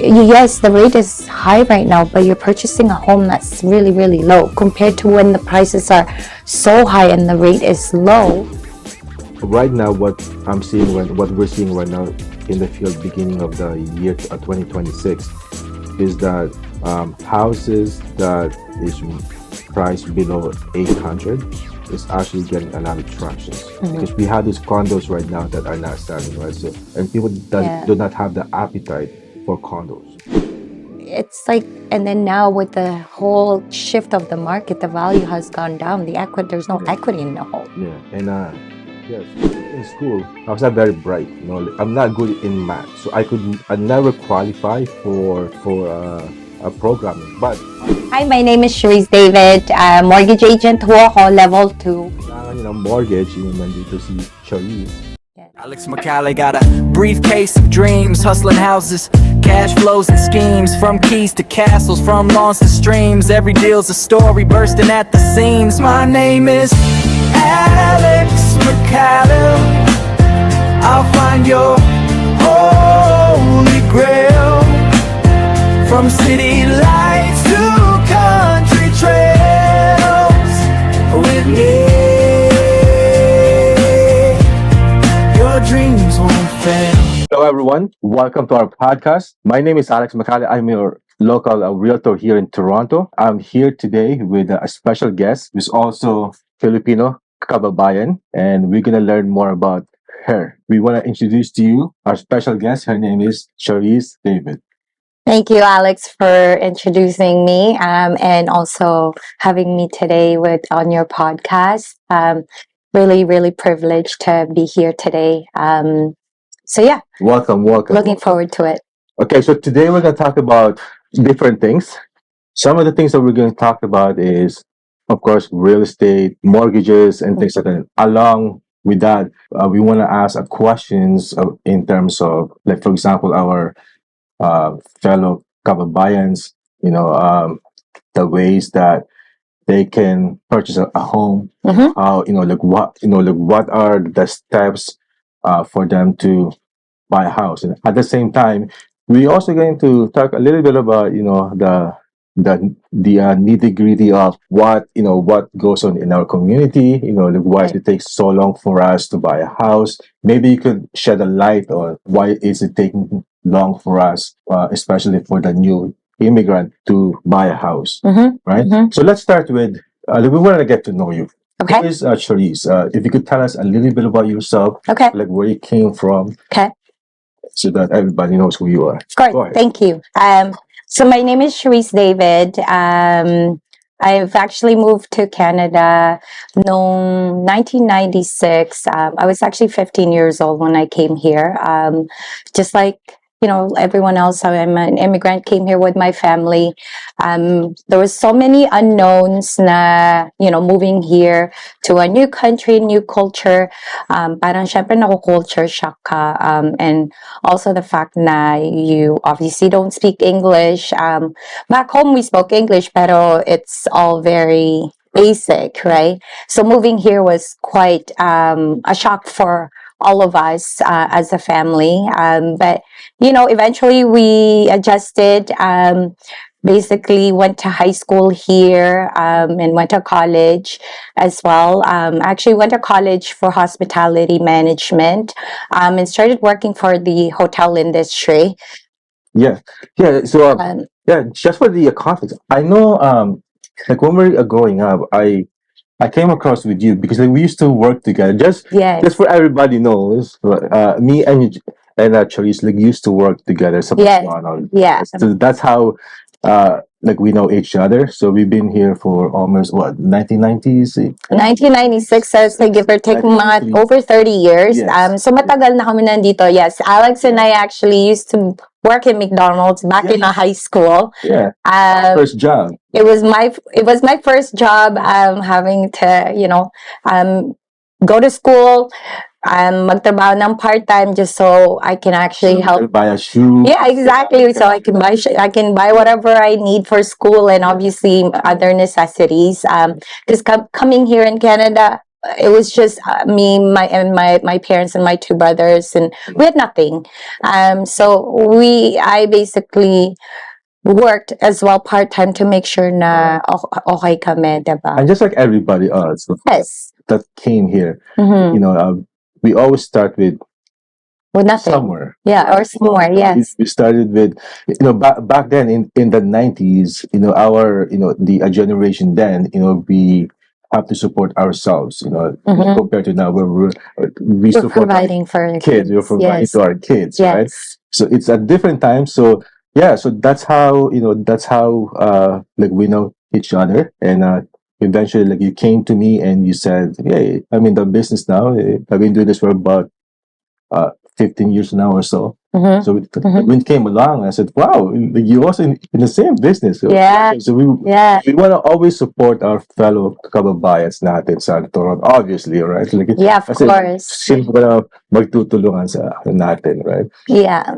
yes, the rate is high right now, but you're purchasing a home that's really, really low compared to when the prices are so high and the rate is low. Right now, what we're seeing right now in the field beginning of the year 2026 is that houses that is priced below 800 is actually getting a lot of traction because we have these condos right now that are not selling, right? So, and people do not have the appetite for condos. It's like, and then now with the whole shift of the market, the value has gone down. There's no equity in the home. Yeah, and yes, in school I was not very bright. I'm not good in math, so I never qualify for a programming. But Hi, my name is Charrisse David. Mortgage agent ho ako, level 2. Mortgage, nandito si Charrisse. Alex Macale got a briefcase of dreams, hustling houses, cash flows and schemes, from keys to castles, from lawns to streams. Every deal's a story bursting at the seams. My name is Alex Macale. I'll find your holy grail, from city lights to country trails. With me, dreams won't fail. Hello everyone, welcome to our podcast. My name is Alex Macale. I'm your local realtor here in Toronto. I'm here today with a special guest who's also Filipino, kababayan, and we're gonna learn more about her. We want to introduce to you our special guest. Her name is Charrisse David. Thank you, Alex, for introducing me and also having me today on your podcast. Really, really privileged to be here today. So yeah. Welcome. Looking forward to it. Okay, so today we're going to talk about different things. Some of the things that we're going to talk about is, of course, real estate, mortgages, and things like that. Along with that, we want to ask questions in terms of, like, for example, our fellow kababayans, the ways that they can purchase a home. How what are the steps for them to buy a house, and at the same time, we're also going to talk a little bit about the nitty gritty of what goes on in our community. Why it takes so long for us to buy a house. Maybe you could shed a light on why is it taking long for us, especially for the new immigrant to buy a house, right? So let's start with, we want to get to know you. Okay. Who is Charrisse? If you could tell us a little bit about yourself, Okay. like where you came from, Okay. so that everybody knows who you are. Of course. Thank you. So my name is Charrisse David. I've actually moved to Canada in 1996. I was actually 15 years old when I came here. Just like everyone else, I'm an immigrant, came here with my family. There was so many unknowns na, moving here to a new country, new culture. Parang syempre culture shock ka. And also the fact na you obviously don't speak English. Back home we spoke English, pero it's all very basic, right? So moving here was quite a shock for all of us as a family. But eventually we adjusted, basically went to high school here, and went to college as well. Actually went to college for hospitality management, and started working for the hotel industry. Yeah. So just for the context, I know, like when we were growing up, I came across with you because we used to work together. Just for everybody knows, me and Charrisse used to work together. McDonald. Yeah. So that's how we know each other. So we've been here for almost 1990s. 1996, so give or take over 30 years. Yes. So matagal na kami nandito. Yes, Alex and I actually used to work in McDonald's back in high school. Yeah. First job. It was my first job. Having to go to school, magtrabaho ng part-time just so I can actually help buy a shoe. Yeah, exactly. So I can buy whatever I need for school and obviously other necessities. Because coming here in Canada, it was just me, my parents and my two brothers, and we had nothing. So I basically worked as well part-time to make sure na okay kami, diba? And just like everybody else Yes. that came here, Mhm. you know, we always start with With nothing. somewhere. Yeah, or somewhere, yes. We started with, you know, back then in the 90s, you know, the generation then, you know, we have to support ourselves, you know, Mhm. compared to now where we We're support our providing for our kids, we're providing yes. to our kids, right? Yes. So it's a different time. So yeah, so that's how, you know, like we know each other. And eventually, like, you came to me and you said, hey, I'm in the business now. I've been doing this for about 15 years now or so. Mhm. So Mhm. when it came along, I said, wow, you also in the same business. So, Yeah. so Yeah. we want to always support our fellow kababayans natin sa Toronto, obviously, right? Like, Yeah, of kasi course. sino ba na magtutulungan sa natin, right? Yeah.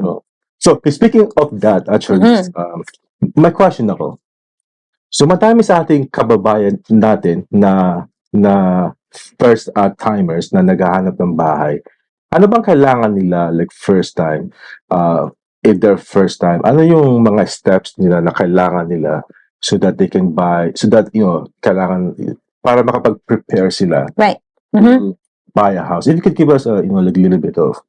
So speaking of that, actually, Mhm. my question ako, so madami sa ating kababayan natin na first timers na naghahanap ng bahay. Ano bang kailangan nila, like, first time? If their first time, ano yung mga steps nila na kailangan nila so that they can buy, so that, you know, kailangan para makapag-prepare sila Right. to buy a house? If you could give us a, you know, like, a little bit of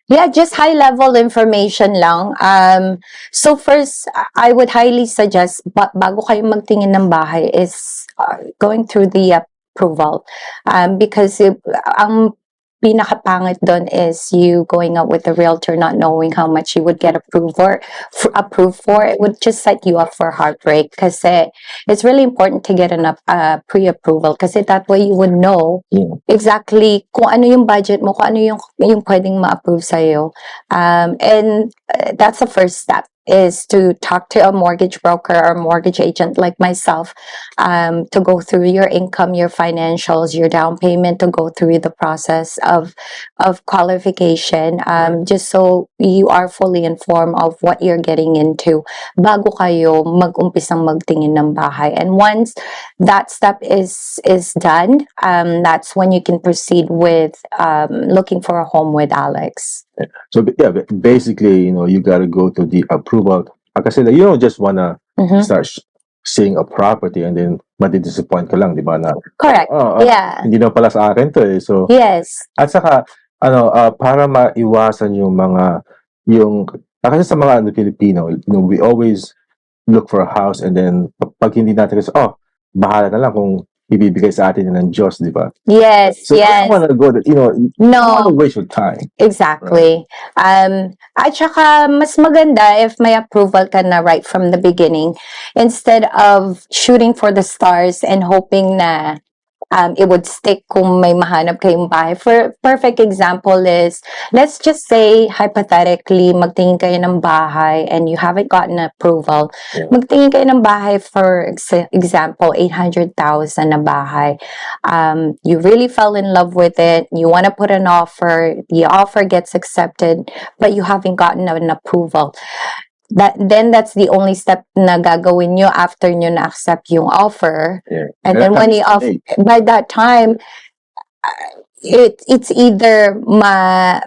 Yeah, just high level information lang. So first, I would highly suggest bago kayo magtingin ng bahay is going through the approval. Because ang pinakapangit doon is you going out with a realtor not knowing how much you would get approved for. It would just set you up for heartbreak kasi it's really important to get enough pre-approval kasi that way you would know exactly kung ano yung budget mo, kung ano yung pwedeng ma-approve sa'yo. And that's the first step, is to talk to a mortgage broker or mortgage agent like myself, to go through your income, your financials, your down payment, to go through the process of qualification, just so you are fully informed of what you're getting into bago kayo mag-umpisang magtingin ng bahay. And once that step is done, that's when you can proceed with looking for a home with Alex. So yeah, basically, you know, you gotta go to the approval. Kasi you don't just wanna start seeing a property and then madi-disappoint ka lang, di ba? Na, Correct. Yeah. hindi na pala sa akin to eh. So, Yes. at saka, para maiwasan kasi sa mga Filipino, you know, we always look for a house and then pag hindi natin kasi, bahala na lang kung ibibigay sa atin ng Diyos, di ba? Yes. So yes. I don't want to go that, you know, No. I don't want to waste your time. Exactly. At saka, mas maganda if may approval ka na right from the beginning, instead of shooting for the stars and hoping na it would stick kung may mahanap kayong bahay. For perfect example is, let's just say, hypothetically, magtingin kayo ng bahay and you haven't gotten approval. Yeah. Magtingin kayo ng bahay, for example, 800,000 na bahay. You really fell in love with it. You want to put an offer. The offer gets accepted, but you haven't gotten an approval. Then that's the only step na gagawin nyo after nyo na-accept yung offer. Yeah. And then when by that time, it's either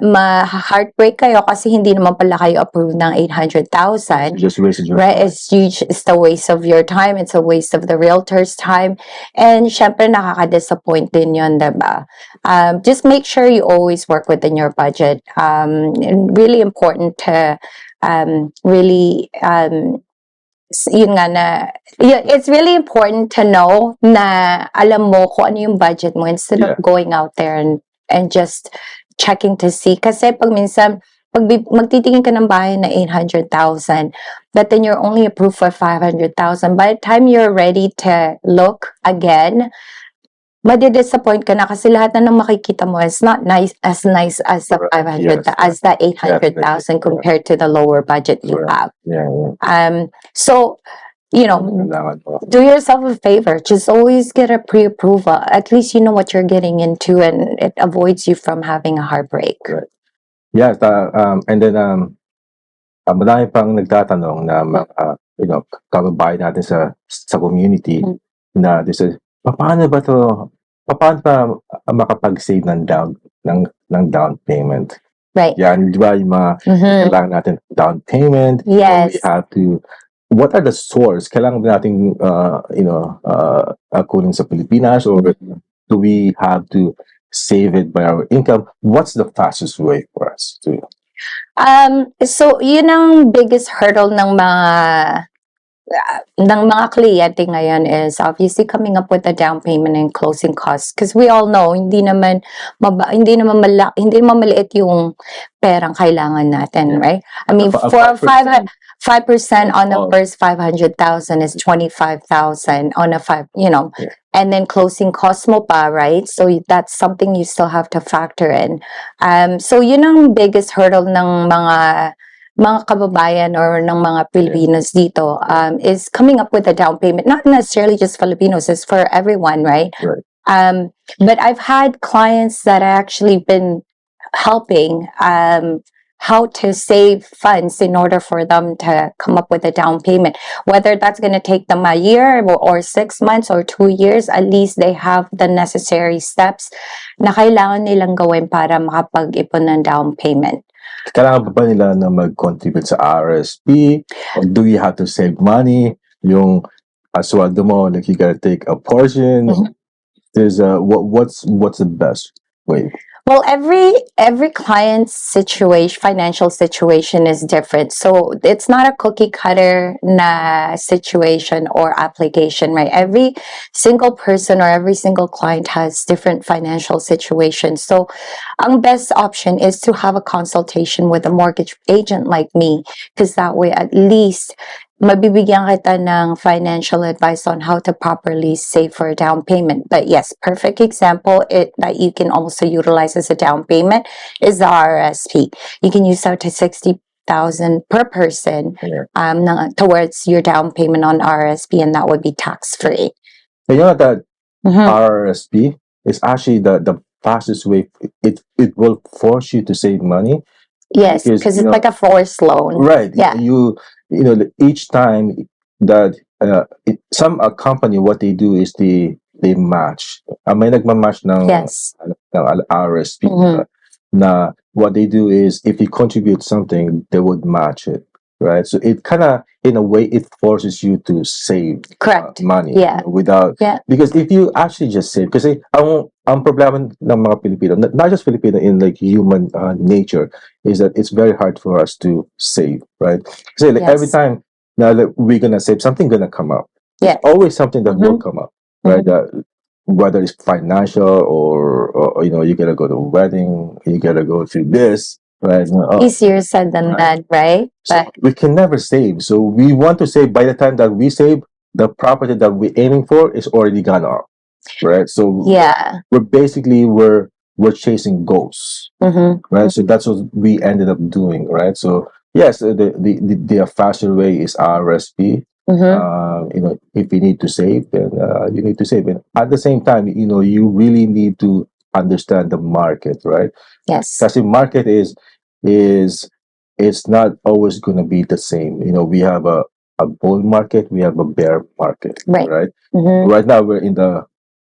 ma-heartbreak kayo kasi hindi naman pala kayo approved ng 800,000. Just wasted your right? time. It's the waste of your time. It's a waste of the realtor's time. And syempre nakaka-disappoint din yun, diba? Just make sure you always work within your budget. And really important to it's really important to know na alam mo kung ano yung budget mo instead of going out there and just checking to see. Kasi pag minsan, pag magtitingin ka ng bahay na 800,000, but then you're only approved for 500,000, by the time you're ready to look again, madi-disappoint ka na kasi lahat na ng makikita mo is not as nice as the 500, as the 800,000 compared to the lower budget you have. So, you know, do yourself a favor. Just always get a pre-approval. At least you know what you're getting into, and it avoids you from having a heartbreak. Right. Yeah, and then marami pang nagtatanong na you know, kababayan natin sa community na this is, paano ba to paano ka makapag-save ng down payment? Right. Yan, di ba, yung mga kailangan natin down payment. Yes. We have to, what are the source? Kailangan ba natin, kunin sa Pilipinas, or do we have to save it by our income? What's the fastest way for us to? So, yun ang biggest hurdle ng mga kliyente ngayon is obviously coming up with a down payment and closing costs, because we all know hindi naman maliit yung perang kailangan natin, right? I mean, for 5% on the first 500,000 is 25,000 on a and then closing costs mo pa, right? So that's something you still have to factor in. So yun ang biggest hurdle ng mga kababayan or ng mga Filipinos dito, is coming up with a down payment. Not necessarily just Filipinos, it's for everyone, right? But I've had clients that I actually been helping how to save funds in order for them to come up with a down payment. Whether that's going to take them a year or 6 months or 2 years, at least they have the necessary steps na kailangan nilang gawin para makapag-ipon ng down payment. Kailangan ba nila na mag-contribute sa RSP? Or do we have to save money? Yung asweldo mo, like you gotta take a portion. There's what's the best way? Well, every client's financial situation is different. So it's not a cookie cutter na situation or application, right? Every single person or every single client has different financial situations. So ang best option is to have a consultation with a mortgage agent like me, because that way at least mabibigyan kita ng financial advice on how to properly save for a down payment. But yes, perfect example that you can also utilize as a down payment is the RSP. You can use up to 60,000 per person towards your down payment on RSP, and that would be tax-free. You know that RSP is actually the fastest way. It will force you to save money. Yes, because it's like a forced loan. Right. Yeah. Each time that some company, what they do is they match. May nagmamatch ng RSP. Na what they do is if you contribute something, they would match it. Right. So it kind of, in a way, it forces you to save money. Yeah. Because if you actually just save, kasi ang problema ng mga Pilipino, not just Filipino, in like human nature, is that it's very hard for us to save, right? So like every time now that we're gonna save, something gonna come up. There's always something that will come up, right? Whether it's financial or you gotta go to a wedding, you gotta go to this. Right. Easier said than that, right? So we can never save. So we want to save. By the time that we save, the property that we're aiming for is already gone up, right? So we're chasing ghosts, right? So that's what we ended up doing, right? So yes, the faster way is RSP. If you need to save, then you need to save. And at the same time, you really need to understand the market, right? Yes. Because the market is it's not always going to be the same. We have a bull market, we have a bear market, right? Right now we're in a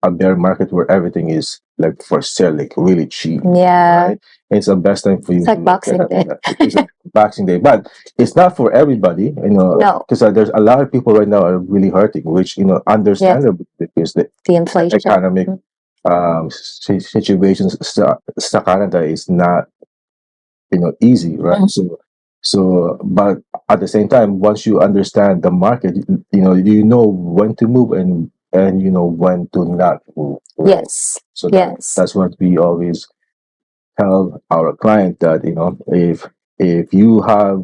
bear market where everything is like for sale, like really cheap. Yeah. Right? It's the best time for you. It's like Boxing Day. It's like Boxing Day, but it's not for everybody. No. Because there's a lot of people right now are really hurting, which understandably because the inflation, economic situations sa Canada is not easy, right? So but at the same time, once you understand the market, you know when to move and when to not move, right? Yes. So that's what we always tell our client, that if you have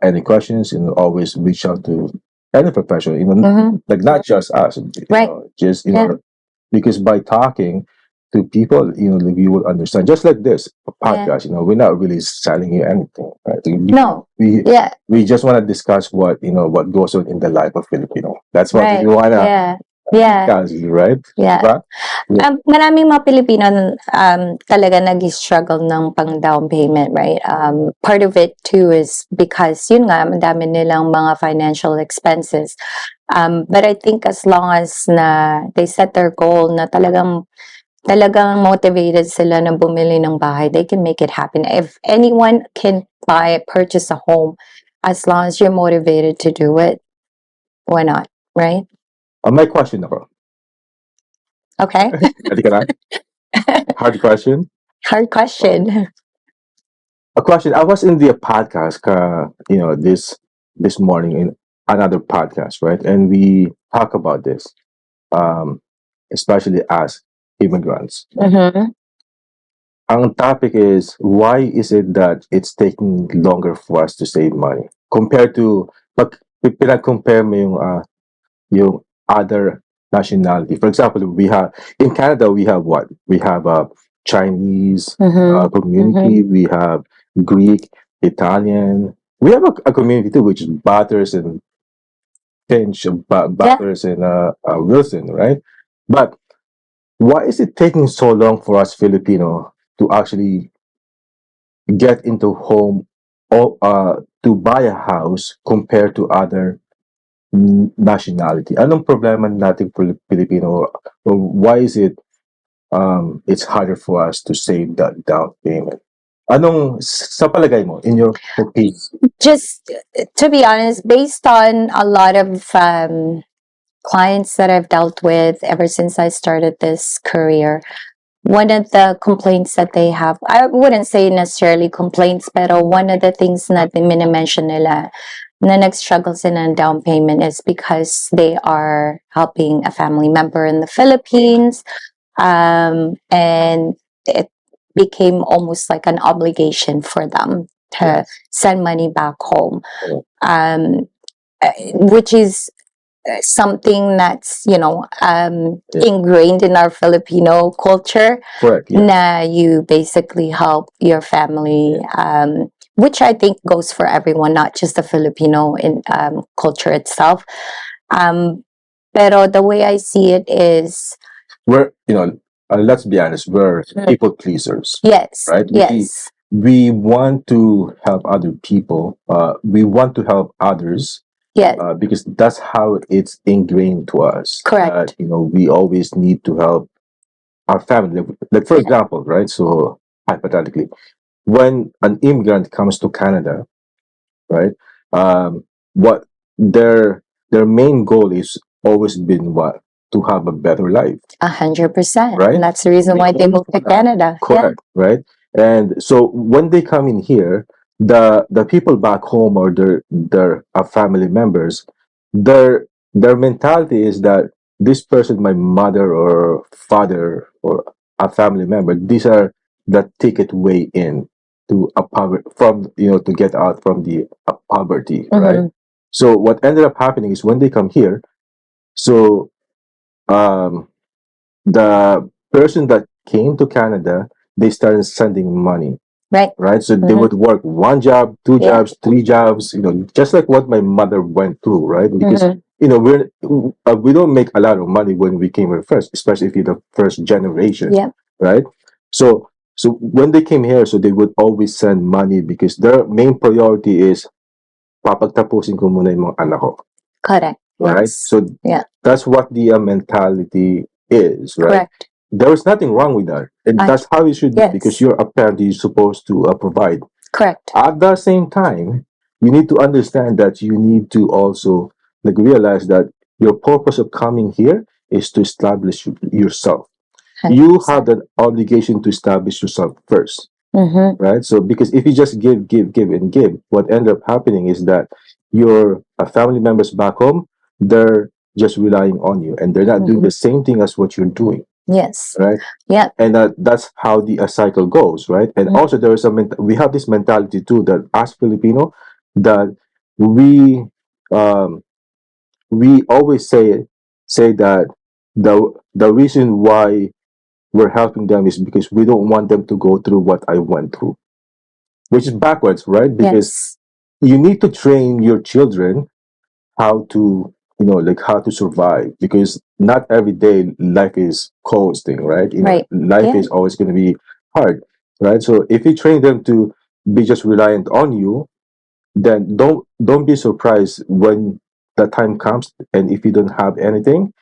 any questions, always reach out to any professional, like not just us, because by talking to people, you will understand. Just like this podcast, we're not really selling you anything, right? We just want to discuss what goes on in the life of Filipino. That's what we want to Yeah. right? Yeah. Diba? Maraming mga Pilipino talaga nag-struggle ng pang down payment, right? Part of it too is because yun nga, madami nilang mga financial expenses. But I think as long as na they set their goal na talagang motivated sila na bumili ng bahay, they can make it happen. If anyone can purchase a home, as long as you're motivated to do it, why not, right? May question ako. Okay. Ready ka na? Hard question. Hard question. A question. I was in the podcast, this morning in another podcast, right? And we talk about this, especially as immigrants. Mm-hmm. Ang topic is, why is it that it's taking longer for us to save money compared to pag pinag-compare mo yung other nationality. For example, we have in Canada, we have what? We have a Chinese community. We have Greek, Italian. We have a community too, which is Batters and Finch, Batters and Wilson, right? But why is it taking so long for us Filipino to actually get into home or to buy a house compared to other nationality? Anong problema nating Filipino, or why is it it's harder for us to save that down payment? Anong sa palagay mo, in your opinion? Just to be honest, based on a lot of clients that I've dealt with ever since I started this career, one of the complaints that they have, I wouldn't say necessarily complaints, but one of the things that they mention nila na nag-struggle sila ng down payment is because they are helping a family member in the Philippines, and it became almost like an obligation for them to send money back home, which is something that's ingrained in our Filipino culture. Correct. Yeah. Na you basically help your family, which I think goes for everyone, not just the Filipino in culture itself. Pero the way I see it is, We're let's be honest, we're people pleasers. Yes. Right. Yes. We want to help other people. We want to help others. Yes. Because that's how it's ingrained to us. Correct. We always need to help our family. Like for example, right? So hypothetically, when an immigrant comes to Canada, right? What their main goal is always been what? To have a better life. 100%. Right? And that's the reason why they moved to Canada. Correct. Yeah. Right? And so when they come in here, the people back home or their family members, their mentality is that this person, my mother or father or a family member, these are the ticket way in to a poverty, from to get out from the poverty, right? So what ended up happening is when they come here, so the person that came to Canada, they started sending money. Right. So they would work one job, two jobs, three jobs, just like what my mother went through, right? Because, we don't make a lot of money when we came here first, especially if you're the first generation, right? So when they came here, so they would always send money because their main priority is papagtapusin ko muna yung mga anak ko. Correct. Right? Yes. So that's what the mentality is, right? Correct. There is nothing wrong with that. And that's how it should be, because you're a parent, you're supposed to provide. Correct. At the same time, you need to understand that you need to also realize that your purpose of coming here is to establish yourself. 100%. You have that obligation to establish yourself first. Right? So because if you just give, and give, what ends up happening is that your family members back home, they're just relying on you and they're not doing the same thing as what you're doing. Yes. Right. Yeah. And that's how the cycle goes, right? And also there is we have this mentality too, that as Filipino, that we always say that the reason why we're helping them is because we don't want them to go through what I went through, which is backwards, right? Because you need to train your children how to how to survive, because not every day life is coasting, right? Right. Life Yeah. is always going to be hard, right? So if you train them to be just reliant on you, then don't be surprised when the time comes and if you don't have anything,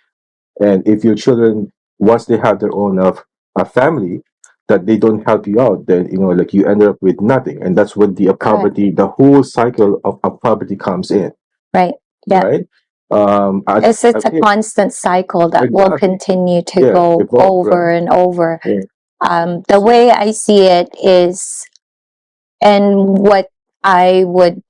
and if your children, once they have their own of a family, that they don't help you out, then like you end up with nothing, and that's when the poverty, the whole cycle of poverty comes in, Right. Yeah. right? It's a constant cycle that will Exactly. continue to Yeah, go evolve, over right. and over. Yeah. The way I see it is, and what I would,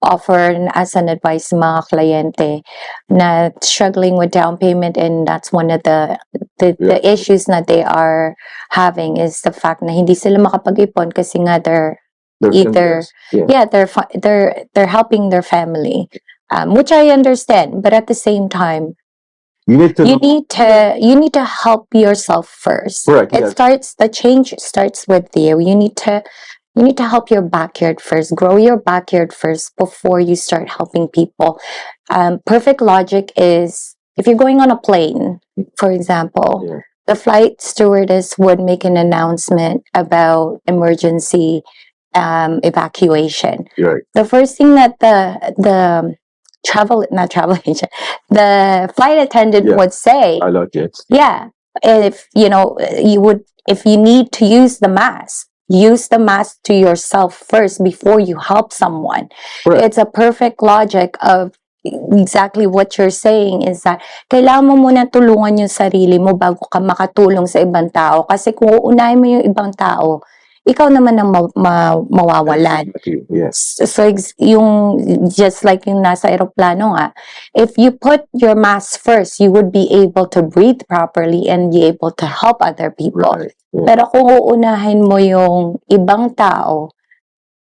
offer as an advice sa mga kliyente na struggling with down payment, and that's one of the Yeah. issues that they are having is the fact na hindi sila makapag-ipon kasi nga they're either they're helping their family, which I understand, but at the same time You need to you need to help yourself first. Correct, It yes. the change starts with you. You need to help your backyard first. Grow your backyard first before you start helping people. Perfect logic is if you're going on a plane, for example, Yeah. the flight stewardess would make an announcement about emergency evacuation. Right. The first thing that the not travel agent, the flight attendant Yeah. would say, I like it. yeah, if if you need to use the mask, use the mask to yourself first before you help someone. Correct. It's a perfect logic of exactly what you're saying, is that kailangan mo muna tulungan yung sarili mo bago ka makatulong sa ibang tao, kasi kung uunahin mo yung ibang tao, ikaw naman ang mawawalan. Yes. So yung just like yung nasa eroplano nga, if you put your mask first, you would be able to breathe properly and be able to help other people. Right. Yeah. Pero kung uunahin mo yung ibang tao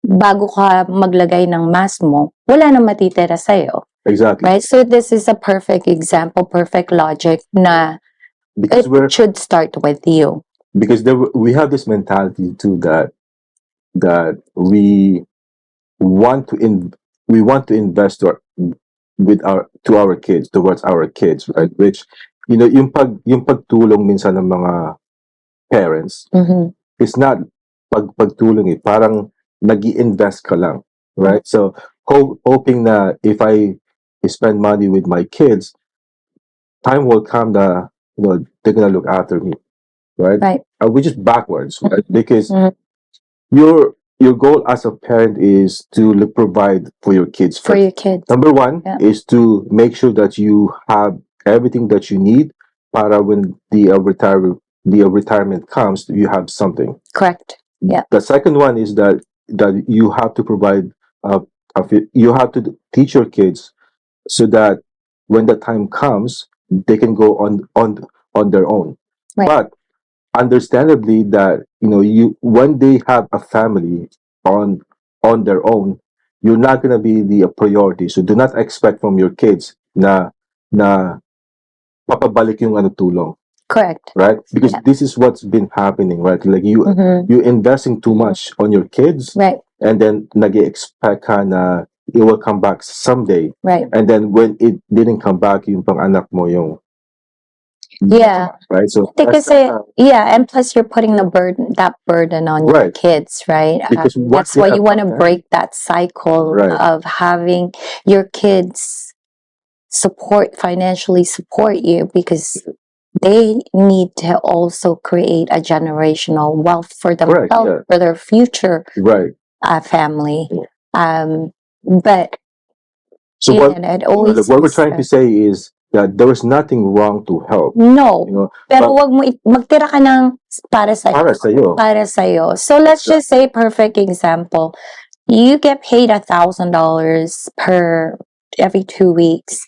bago ka maglagay ng mask mo, wala nang matitira sa'yo. Exactly. Right? So this is a perfect example, perfect logic na Because it should start with you. Because we have this mentality too that we want to invest to our kids, towards our kids, right? Which yung pagtulong minsan ng mga parents, it's not pagtulong, parang nag-i-invest ka lang, right? So hoping na if I spend money with my kids, time will come that they're gonna look after me, right? Which is backwards, right? Because your goal as a parent is to provide for your kids first. For your kids. Number one is to make sure that you have everything that you need para when the retirement comes, you have something. Correct. Yeah. The second one is that you have to provide you have to teach your kids so that when the time comes, they can go on their own. Right. But understandably that when they have a family on their own, you're not going to be the priority. So do not expect from your kids na papabalik yung tulong. Correct. Right? Because this is what's been happening, right? Like you're investing too much on your kids, right? And then nag-expect ka na it will come back someday, right? And then when it didn't come back, yung pang-anak mo yung right. So because and plus you're putting that burden on your kids, right? Because that's why you want to break that cycle of having your kids financially support you, because they need to also create a generational wealth for themselves, for their future family. But so what we're trying to say is that there is nothing wrong to help. No. Pero wag mo magtira ka ng para sa'yo. So let's just say, perfect example, you get paid $1,000 per every 2 weeks,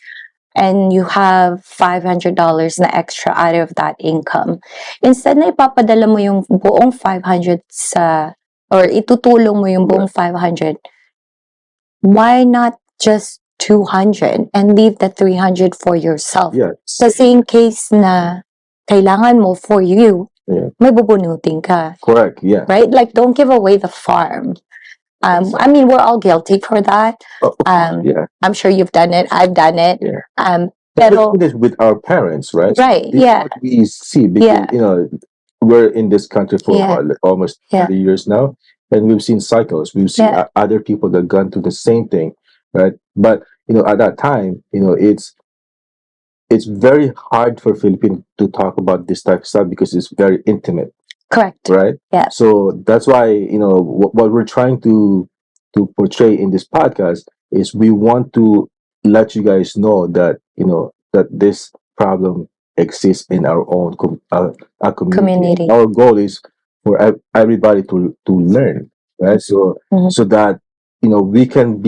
and you have $500 na extra out of that income. Instead na ipapadala mo yung buong 500 or itutulong mo yung buong 500, why not just 200 and leave the 300 for yourself? Kasi in case na kailangan mo for you, may bubunutin ka. Correct, yeah. Right? Like, don't give away the farm. I mean, we're all guilty for that. I'm sure you've done it. I've done it. Yeah. Pero, This with our parents, right? right, This is yeah, what we see because yeah, we're in this country for yeah, what, like almost yeah, 30 years now, and we've seen cycles. We've seen yeah, other people that gone through the same thing, right? But at that time, it's very hard for Philippines to talk about this type of stuff because it's very intimate, correct. right? Yeah. So that's why what we're trying to portray in this podcast is we want to let you guys know that that this problem exists in our community, and Community. our goal is for everybody to learn, right? So Mhm. so that um we can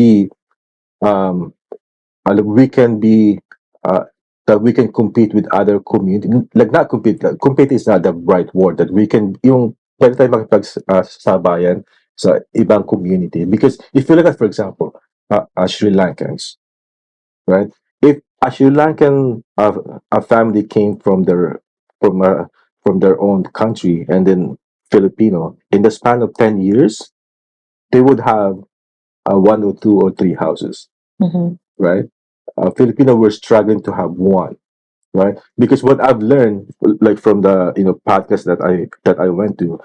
be uh, that we can compete with other community, like not compete, compete is not the right word, that we can yung pwede tayo makipagsabayan sa ibang community. Because if you look at, for example, Sri Lankans, right? If a Sri Lankan a family came from uh, from their own country, and then Filipino, in the span of 10 years they would have one or two or three houses, Mhm. right? Filipino were struggling to have one, right? Because what I've learned, like from the podcast that I went to,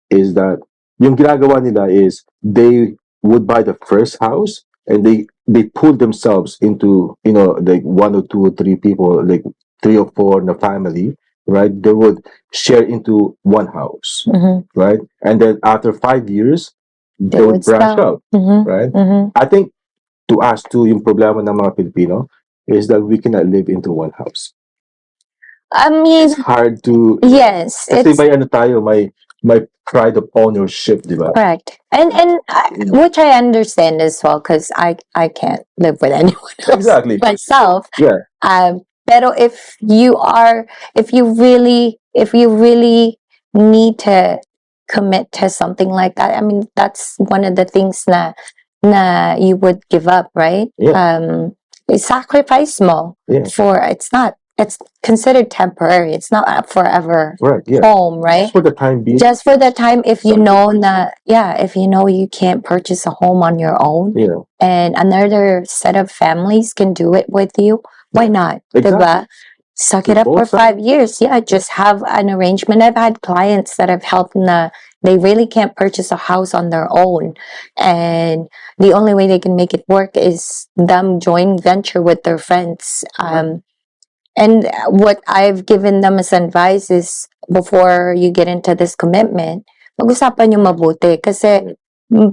is that yung ginagawa nila is they would buy the first house, and they pull themselves into like one or two or three people, like three or four in a family, right? They would share into one house, Mhm. right? And then after 5 years, They they would would branch stop. out, Mhm. right? Mhm. I think to us too, yung problema ng mga Pilipino is that we cannot live into one house. I mean, It's hard to, yes, kasi it's may tayo, may pride of ownership, di ba? correct. And which I understand as well, because I can't live with anyone else Exactly. myself. Yeah. Pero if you really need to commit to something like that, I mean, that's one of the things na you would give up, right? Yeah. Sacrifice mo Yeah. for it's considered temporary. It's not a forever Right. Yeah. home, right? Just for the time being. Just for the time, if you know if you know you can't purchase a home on your own, Yeah. and another set of families can do it with you, why not? Exactly. Diba? Suck it up for Both sides. 5 years. Yeah, just have an arrangement. I've had clients that have helped they really can't purchase a house on their own. And the only way they can make it work is them join venture with their friends. And what I've given them as advice is, before you get into this commitment, mag-usapan nyo mabuti. Kasi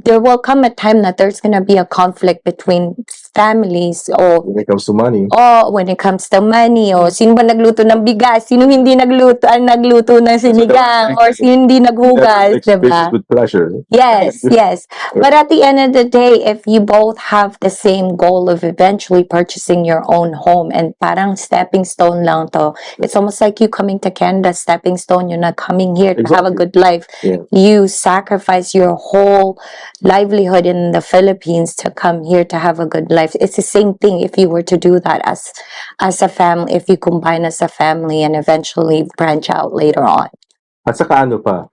there will come a time that there's gonna be a conflict between families, or When it comes to money. when it comes to money, o sino ba nagluto ng bigas, sino hindi nagluto ng sinigang, or sino hindi naghugas, Never diba? with pleasure. Yes, yes. But at the end of the day, if you both have the same goal of eventually purchasing your own home, and parang stepping stone lang to, it's almost like you coming to Canada, stepping stone, you're not coming here to have a Exactly. good life. Yeah. You sacrifice your whole livelihood in the Philippines to come here to have a good life. It's the same thing if you were to do that as a family, if you combine as a family and eventually branch out later on. At saka ano pa,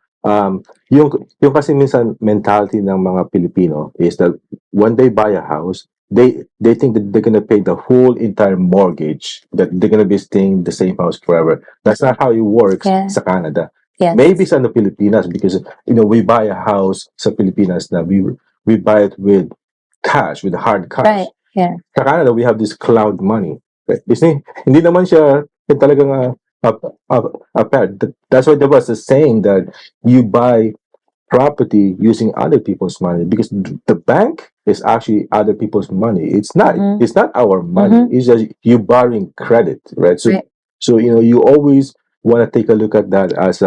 yung kasi minsan mentality ng mga Pilipino is that when they buy a house, they think that they're gonna pay the whole entire mortgage, that they're gonna be staying in the same house forever. That's not how it works Yeah. sa Canada. Yes. Maybe sa Pilipinas, because we buy a house sa Pilipinas na we buy it with cash, with hard cash. Right. Yeah. Sa Canada, we have this cloud money. Hindi naman siya talagang a pet. That's why there was a saying that you buy property using other people's money, because the bank is actually other people's money. It's not. Mhm. It's not our money. Mhm. It's just you borrowing credit, right? So Right. so you always want to take a look at that as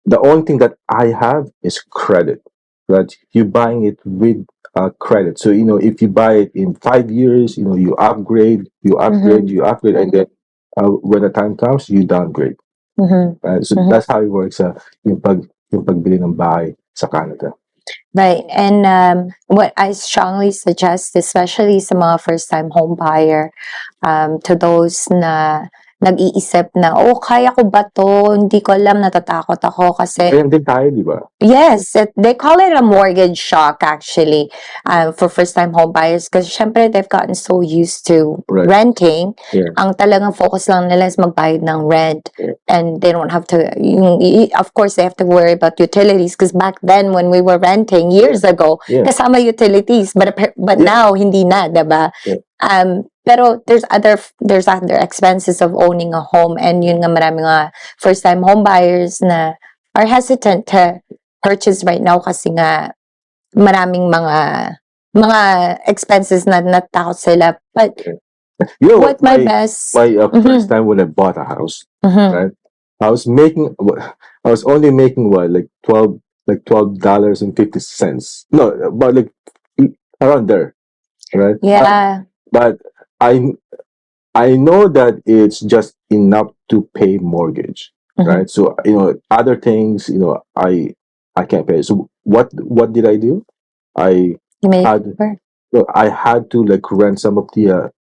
the only thing that I have is credit, right? You're buying it with credit. So if you buy it in 5 years, you upgrade, and then when the time comes, you downgrade. Mhm. Right? So that's how it works. Yung pagbili ng bahay sa Canada. Right. And what I strongly suggest, especially sa mga first-time home buyer, to those na nag-iisip na, oh, kaya ko ba to? Hindi ko alam, natatakot ako kasi Ganyan din tayo, di ba? yes, they call it a mortgage shock actually, for first-time home buyers because syempre they've gotten so used to Right. renting. Yeah. Ang talagang focus lang nila is magbayad ng rent, Yeah. and they don't have to. Of course, they have to worry about utilities because back then when we were renting years ago, Yeah. kasama utilities, but Yeah. now hindi na, diba? Yeah. Pero there's other expenses of owning a home, and yun nga marami nga first-time home buyers na are hesitant to purchase right now kasi nga maraming mga expenses na natakot sila. But You know what my best my first time when I bought a house, Mhm. right? I was only making what, like $12.50. No, about like around there, right? Yeah. But I know that it's just enough to pay mortgage, Mhm. right? So other things, I can't pay. So what did I do? I You made had it work. I had to like rent some of the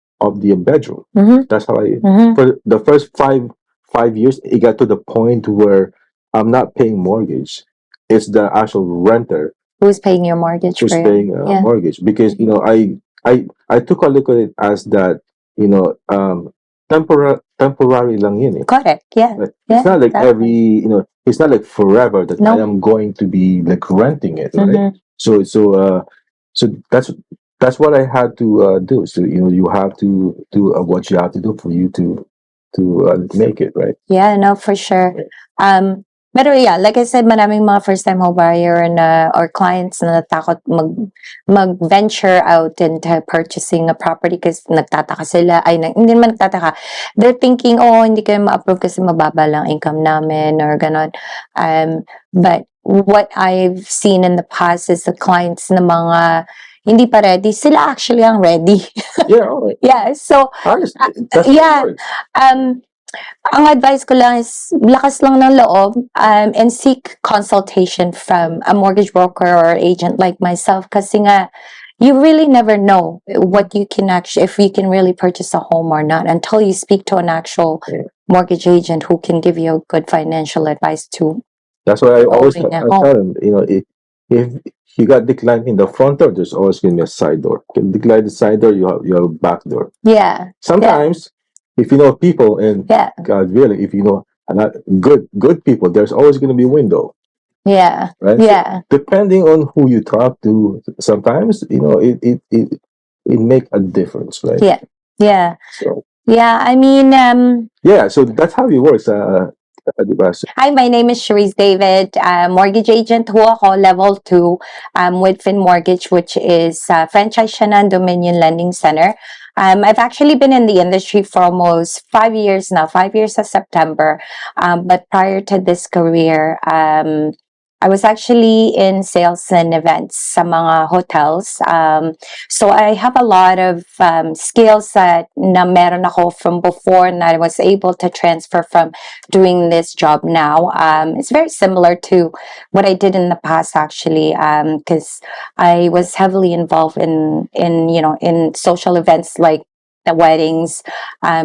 bedroom. Mhm. That's how I Mhm. for the first five years it got to the point where I'm not paying mortgage. It's the actual renter Who's paying your mortgage who's for you? paying a Yeah. mortgage, because I took a look at it as that temporary lang yun eh. Correct. Yeah. Right? Yeah, It's not like exactly. it's not like forever that I No. am going to be like renting it, right? Mhm. So that's what I had to do. So you have to do what you have to do for you to make it, right? Yeah, no, for sure. Pero yeah, like I said, maraming mga first-time home buyer or clients na natakot mag-venture out into purchasing a property kasi nagtataka sila. Hindi naman nagtataka. They're thinking, oh, hindi kayo ma-approve kasi mababa lang income namin or ganon. But what I've seen in the past is the clients na mga hindi pa ready, sila actually ang ready. Yeah, all right. Yeah, so Honestly, that's how yeah. it works. Ang advice ko lang is lakas lang ng loob, and seek consultation from a mortgage broker or agent like myself kasi nga you really never know what you can if you can really purchase a home or not until you speak to an actual Yeah. mortgage agent who can give you good financial advice to That's why I always owning a I home. tell them, if you got declined in the front door, there's always going to be a side door. Can decline the side door, you have a back door. Yeah. Sometimes, if you know people, and Yeah. God really, if you know a lot good people, there's always going to be a window, Yeah. right? So Yeah. depending on who you talk to, sometimes it make a difference, right? Yeah. Yeah. So Yeah. I mean, yeah, so that's how it works. Diba? hi, my name is Charrisse David, mortgage agent ho ako, level 2, with FinMortgage, which is franchise siya ng Dominion Lending Center. I've actually been in the industry for almost 5 years now, 5 years of September. But prior to this career, I was actually in sales and events sa mga hotels. So I have a lot of skills that na meron ako from before and I was able to transfer from doing this job now. It's very similar to what I did in the past actually, because I was heavily involved in social events like the weddings.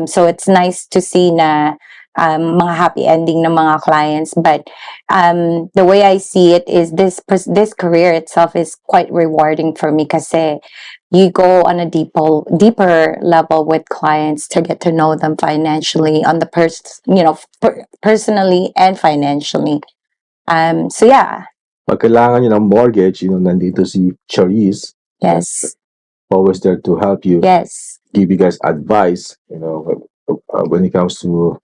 So it's nice to see na mga happy ending ng mga clients, but the way I see it is this career itself is quite rewarding for me kasi you go on a deeper level with clients to get to know them financially on the personally and financially. So yeah. Pag kailangan nyo ng mortgage, nandito si Charisse, Yes. always there to help you, Yes. give you guys advice, when it comes to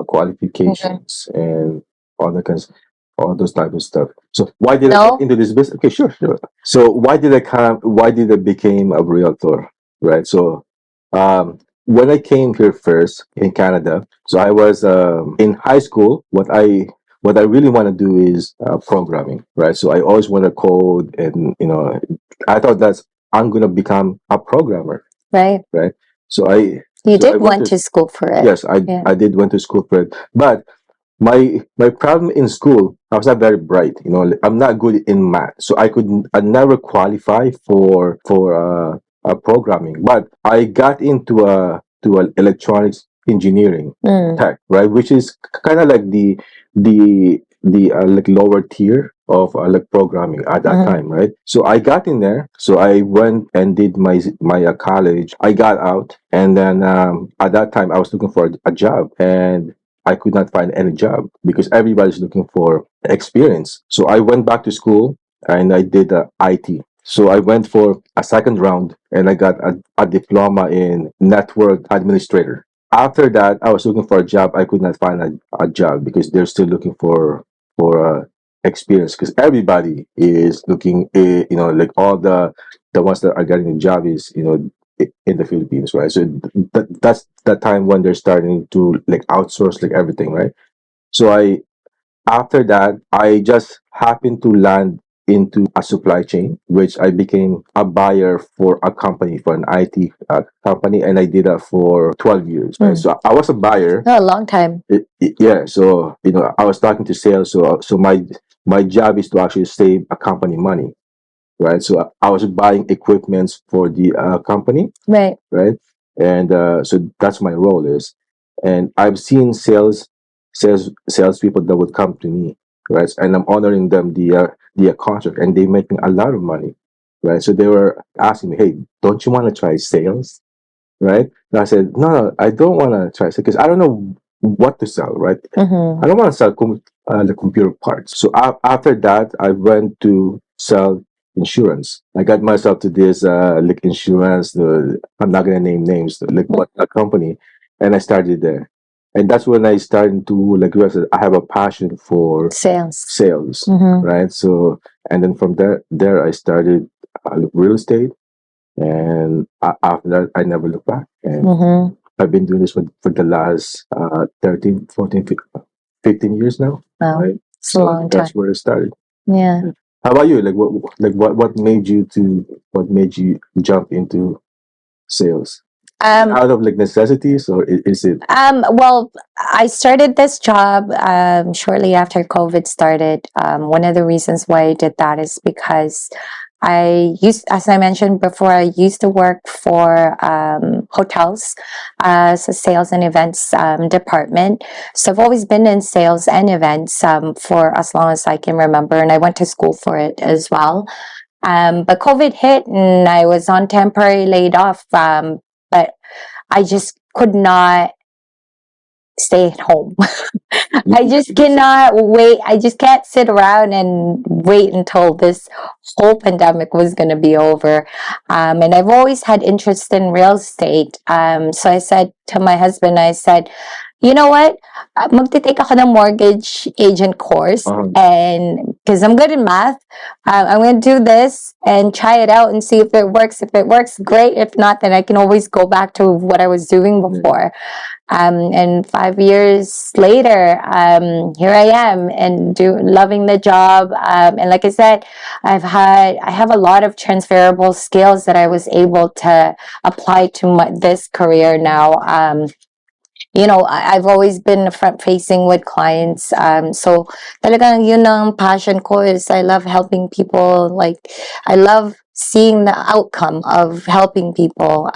qualifications and all those type of stuff. So why did I get into this business? Okay, sure. So why did I became a realtor, right? So when I came here first in Canada, so I was in high school. What I really want to do is programming, right? So I always want to code, and I thought I'm gonna become a programmer, right? So you did went to school for it. Yes, I did went to school for it, but my problem in school, I was not very bright. I'm not good in math, so I never qualify for programming. But I got into to electronics engineering Mm. tech, right? Which is kind of like the like lower tier of like programming at that time, right? So I got in there. So I went and did my college. I got out, and then at that time I was looking for a job, and I could not find any job because everybody's looking for experience. So I went back to school and I did IT. So I went for a second round and I got a diploma in network administrator. After that, I was looking for a job. I could not find a job because they're still looking for experience because everybody is looking, like all the ones that are getting a job is, in the Philippines, right? So that's the time when they're starting to like outsource like everything, right? So after that, I just happened to land into a supply chain, which I became a buyer for a company, for an IT company, and I did that for 12 years. Right? So I was a buyer. Oh, a long time. Yeah. So I was talking to sales. So my job is to actually save a company money, right? So I was buying equipments for the company, Right. right? And so that's my role is, and I've seen salespeople that would come to me, right? And I'm honoring them the contract, and they making a lot of money, right? So they were asking me, "Hey, don't you want to try sales?" Right? And I said, "No, I don't want to try sales because I don't know what to sell, right? I don't want to sell the computer parts." So after that, I went to sell insurance. I got myself to this like insurance. I'm not gonna name names, like what a company, and I started there. And that's when I started to like realize that I have a passion for sales, right? So and then from there I started real estate, and after that I never looked back. And I've been doing this for the last 13, 14, 15 years now. Wow. Right? It's a long That's time. where it started. Yeah. How about you? What made you jump into sales? Out of like necessities, or is it? Well, I started this job shortly after COVID started. One of the reasons why I did that is because as I mentioned before, I used to work for hotels as a sales and events department. So I've always been in sales and events for as long as I can remember, and I went to school for it as well. But COVID hit, and I was on temporary laid off. But I just could not stay at home. I just cannot wait. I just can't sit around and wait until this whole pandemic was going to be over. And I've always had interest in real estate. So I said to my husband, I said, you know what? Magte-take ako ng mortgage agent course, and because I'm good in math, I'm going to do this and try it out and see if it works. If it works, great. If not, then I can always go back to what I was doing before. And 5 years later, here I am and loving the job. And like I said, I have a lot of transferable skills that I was able to apply to this career now. I've always been front facing with clients. So talagang yun ang passion ko is I love helping people. Like, I love seeing the outcome of helping people,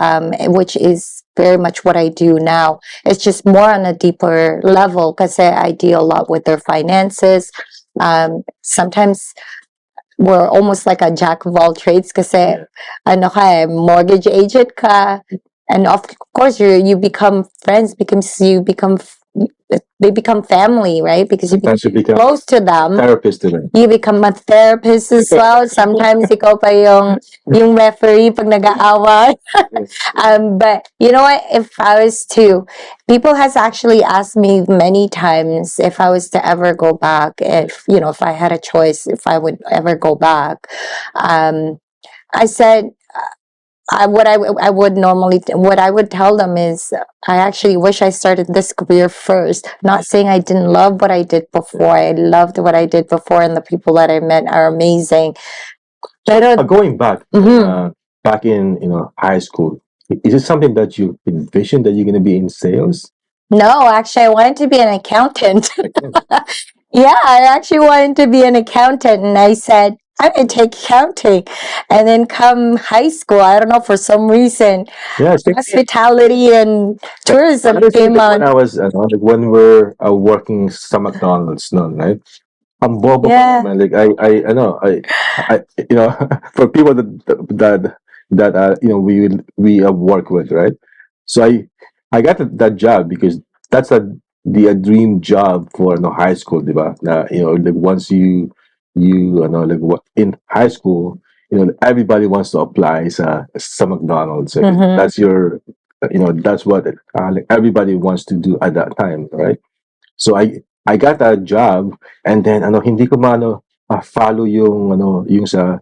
which is very much what I do now. It's just more on a deeper level because I deal a lot with their finances. Sometimes we're almost like a jack of all trades kasi mortgage agent ka, and of course you become friends because they become family, right? Because you become close to them. Therapist to them. You become a therapist as well. Sometimes ikaw pa yung referee pag nag-aaway. But you know what? People has actually asked me many times if I was to ever go back, if I had a choice, if I would ever go back. I said, what I would tell them is I actually wish I started this career first. Not saying I didn't love what I did before. I loved what I did before, and the people that I met are amazing. But Going back, back in high school, is it something that you envisioned that you're going to be in sales? No, actually, I wanted to be an accountant. Yeah, I actually wanted to be an accountant, and I said, time I take accounting. And then come high school, I don't know, for some reason, Yeah, same here. hospitality and tourism Honestly, came like when on. I was, like when we're working sa McDonald's, no, right? Ang bobo ko Yeah. naman. Like I know, you know, for people that we have worked with, right? So I got that job because that's a dream job for high school, diba? Na like once like what in high school, everybody wants to apply sa McDonald's. So Mhm. that's your that's what like everybody wants to do at that time, right? So I got a job, and then hindi ko follow yung sa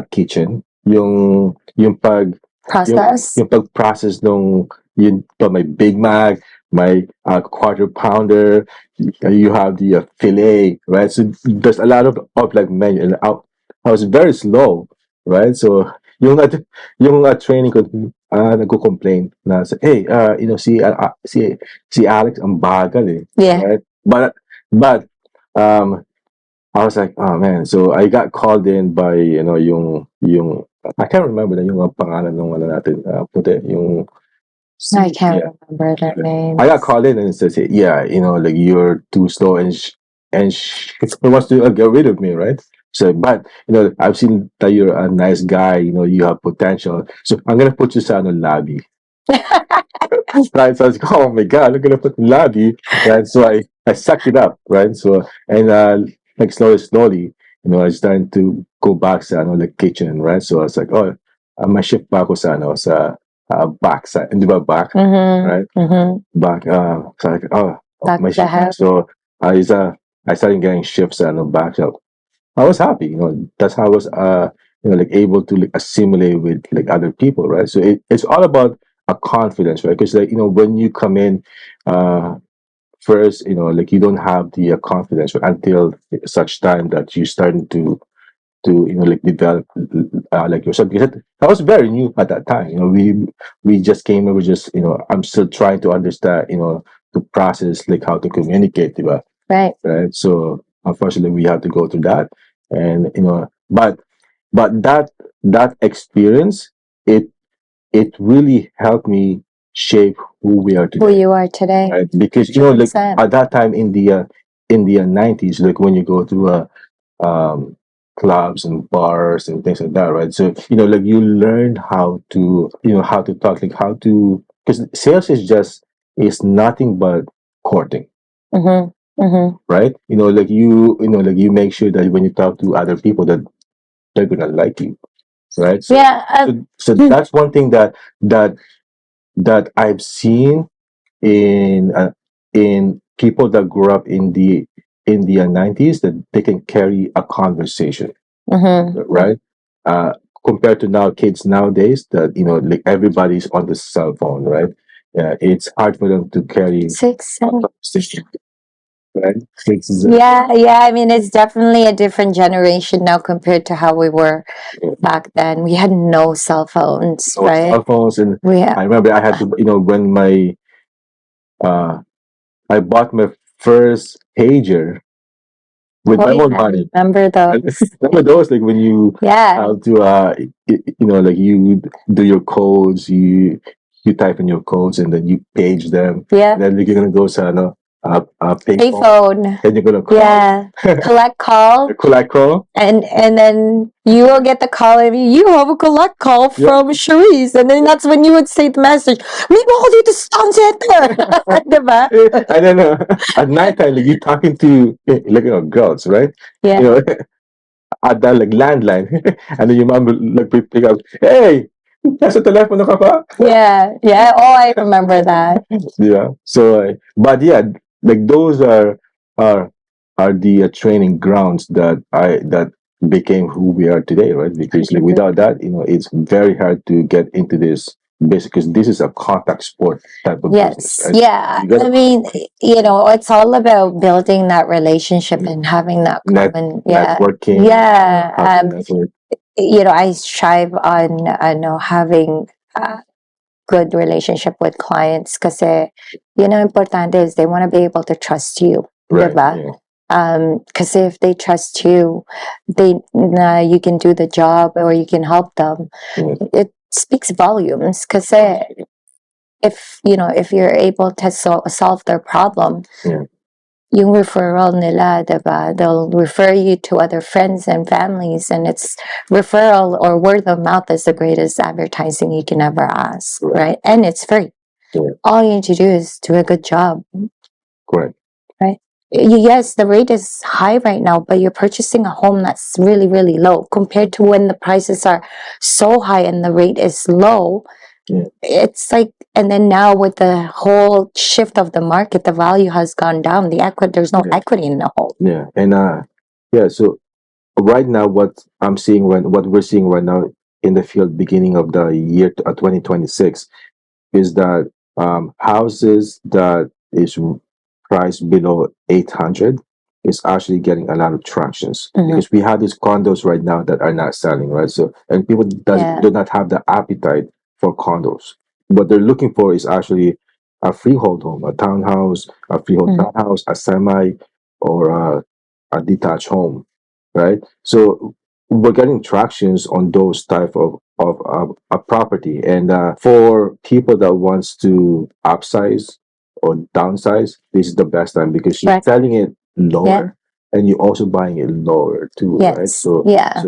kitchen, yung pag Process. yung pag-process nung yun pa may Big Mac, may quarter pounder, you have the fillet, right? So there's a lot of like menu, and I was very slow, right? So yung training ko nagko-complain na hey, si Alex ang bagal eh, Yeah. right? But um I was like, oh man. So I got called in by yung I can't remember na yung pangalan nung natin puti yung I can't yeah. remember their names. I got called in and it says, yeah, like you're too slow, and she wants to get rid of me, right? So, but I've seen that you're a nice guy. You have potential. So I'm gonna put you sa lobby, right? So I was like, oh my god, I'm gonna put in lobby, right? So I sucked it up, right? So and like slowly, I started to go back sa like kitchen, right? So I was like, oh, my shift pa ako sa back side, di ba back, right? Back, so like, oh, Back my of the shift. house. So I started getting shifts back. So I was happy. That's how I was like able to like assimilate with like other people, right? So it's all about a confidence, right? Because like when you come in first, like you don't have the confidence, right, until such time that you starting to like develop like yourself, because I was very new at that time. We just came, we just I'm still trying to understand, to process like how to communicate, diba? Right. Right? So unfortunately we had to go through that, and but that experience, it really helped me shape who we are Who today, you are today. right? Because like 100%. at that time in the 90's, like when you go to um clubs and bars and things like that, right? So like you learn how to talk, like how to, because sales is nothing but courting, right? Like like you make sure that when you talk to other people that they're gonna like you, right? So, Yeah. so that's one thing that that I've seen in people that grew up in the 90's, that they can carry a conversation, right? Uh, Compared to now kids nowadays, that like everybody's on the cell phone, right? It's hard for them to carry 6, a 7. conversation, right? Yeah. I mean, it's definitely a different generation now compared to how we were back then. We had no cell phones, No right? cell phones, and I remember I had to, when uh, I bought my first pager with my own money. Remember those? Remember those, like when you Yeah. have to like you do your codes, you type in your codes and then you page them. Yeah. And then you're gonna go sa payphone, Payphone. and you're gonna call. Yeah. Collect call. Collect call. And then you will get the call and you have a collect call from Charrisse. And then that's when you would say the message, "We all dito sa center." Diba? And then at nighttime, like you talking to like girls, right? Yeah. At that like landline, and then your mom will like pick up, hey, nasa telepono ka pa? Yeah. Oh, I remember that. Yeah. So, but yeah, like those are are the training grounds that became who we are today, right? Because like without that, it's very hard to get into this basic, because this is a contact sport type of business, Yes. right? Yeah. You gotta- I mean, it's all about building that relationship and having that common. Yeah. Networking. Yeah. how to network. I strive on having a good relationship with clients kasi importante is they want to be able to trust you, Right. diba? Yeah. Because if they trust you, you can do the job or you can help them. It speaks volumes. Because if you're able to solve their problem, yung referral nila, diba? They'll refer you to other friends and families, and it's referral or word of mouth is the greatest advertising you can ever ask, right? And it's free. All you need to do is do a good job. Correct. Right? Yes, the rate is high right now, but you're purchasing a home that's really, really low compared to when the prices are so high and the rate is low. It's like, and then now with the whole shift of the market, the value has gone down. There's no equity in the home. Yeah, and so right now, what we're seeing right now in the field, beginning of the year 2026, is that houses that is priced below 800 is actually getting a lot of tractions, because we have these condos right now that are not selling, right? So, and people do not have the appetite for condos. What they're looking for is actually a freehold home, a townhouse, a freehold townhouse, a semi, or a detached home, right? So we're getting tractions on those type of a property, and for people that wants to upsize or downsize, this is the best time, because you're selling it lower and you're also buying it lower too, right? So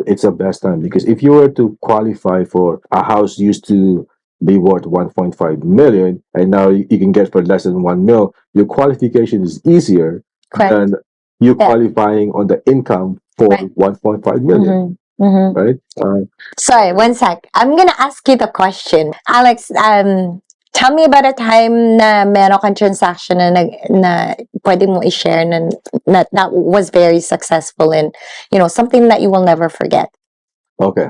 it's the best time, because if you were to qualify for a house used to be worth 1.5 million and now you can get for less than 1 mil, your qualification is easier than you qualifying on the income for 1.5 million. Right? Sorry, one sec. I'm gonna ask you the question. Alex, tell me about a time na meron kang transaction na pwede mo i-share na that was very successful, and something that you will never forget. Okay.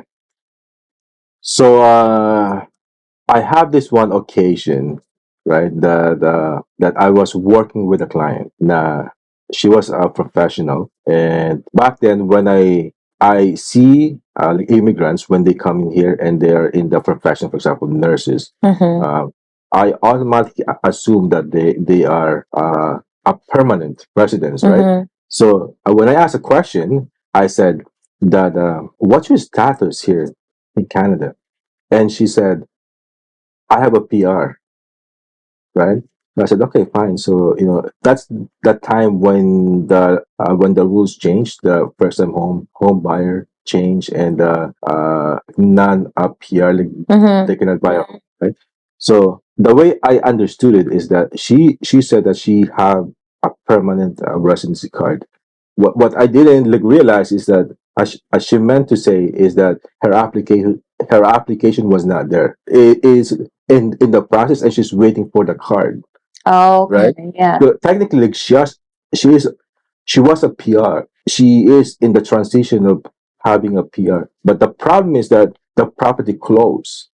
So I have this one occasion, right, that I was working with a client. She was a professional, and back then when I see immigrants when they come in here and they're in the profession, for example, nurses, I automatically assume that they are a permanent residents, right? So when I asked a question, I said that what's your status here in Canada? And she said, I have a PR, right? And I said, okay, fine. So that's the time when the rules changed, the first time home buyer change, and non a PR, like they cannot buy a home, right? So the way I understood it is that she said that she have a permanent residency card. What I didn't realize is that as she meant to say is that her application was not there. It is in the process, and she's waiting for the card. Oh, okay. Right? Yeah. So technically, like, she was a PR. She is in the transition of having a PR. But the problem is that the property closed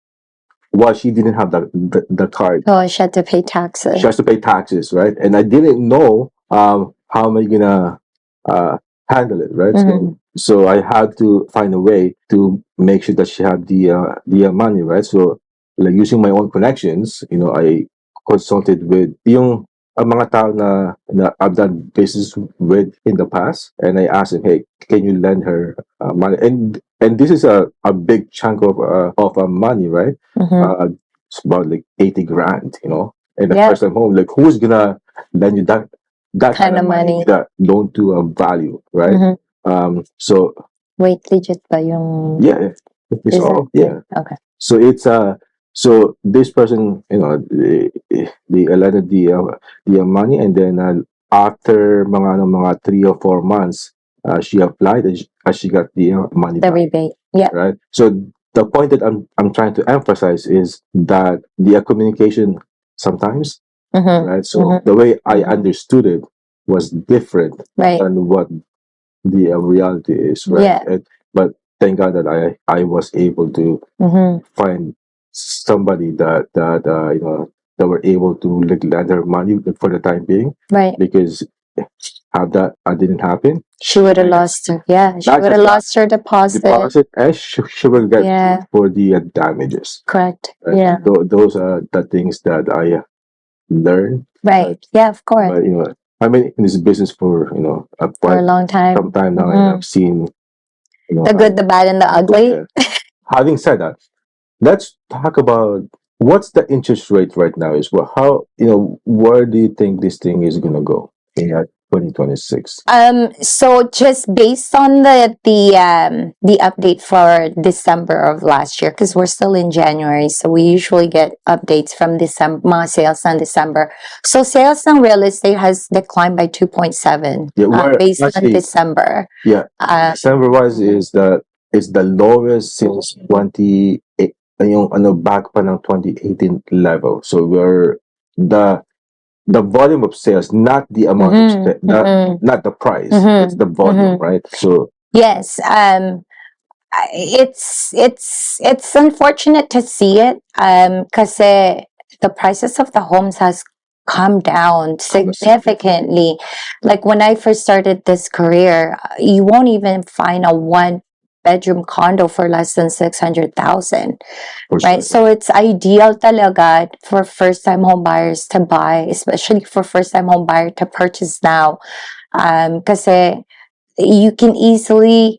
while she didn't have the card. Oh, she had to pay taxes. She has to pay taxes, right? And I didn't know how am I gonna handle it, right? So I had to find a way to make sure that she had the money, right? So like using my own connections, I consulted with yung mga tao na I've done business with in the past, and I asked them, hey, can you lend her money? And this is a big chunk of money, right? It's about like 80 grand, and the first time home, like who's gonna lend you that kind of money with a loan to a value, right? So wait, legit ba yung it's all okay. So it's so this person, they allotted the money, and then after mga 3 or 4 months, she applied, and she got the money The back, rebate. Yeah. right? So the point that I'm trying to emphasize is that the communication sometimes, right? So the way I understood it was different than what the reality is, right? Yeah. But thank God that I was able to find somebody that that were able to lend her money for the time being, Right. because have that didn't happen, She would have lost her. Yeah, she would have lost her deposit. and she will get for the damages. Correct. Right? Yeah. Those are the things that I learned. Right. Yeah, of course. But I'm in this business for For a quite long time. some time now, and Mhm. I've seen The good, the bad, and the ugly. yeah. Having said that, let's talk about what's the interest rate right now. Is well, how where do you think this thing is gonna go in 2026? So just based on the update for December of last year, because we're still in January, so we usually get updates from December, mga sales in December. So sales ng real estate has declined by 2.7 Yeah, based on actually, December. yeah, December wise is the lowest since 28 yung back pa ng 2018 level. So we're the volume of sales, not the amount of not the price. It's the volume, right? So yes, it's unfortunate to see it because the prices of the homes has come down significantly. Like when I first started this career, you won't even find a one bedroom condo for less than 600,000, for right? sure. So it's ideal talaga for first time home buyers to buy, especially for first time home buyer to purchase now, kasi you can easily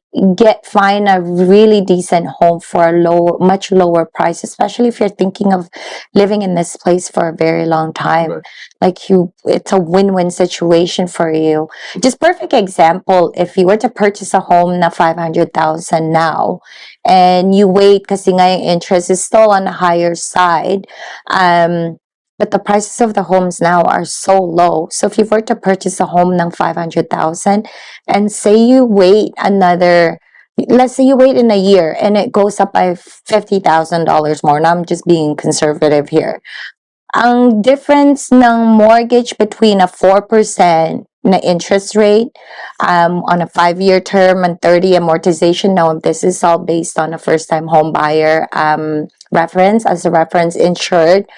find a really decent home for a much lower price, especially if you're thinking of living in this place for a very long time. Right. Like it's a win-win situation for you. Just perfect example, if you were to purchase a home na 500,000 now, and you wait kasi nga yung interest is still on the higher side, but the prices of the homes now are so low. So if you were to purchase a home ng 500,000, and say you wait let's say you wait in a year and it goes up by $50,000 more. Now I'm just being conservative here. Ang difference ng mortgage between a 4% na interest rate on a 5-year term and 30 amortization. Now, this is all based on a first-time home buyer reference insured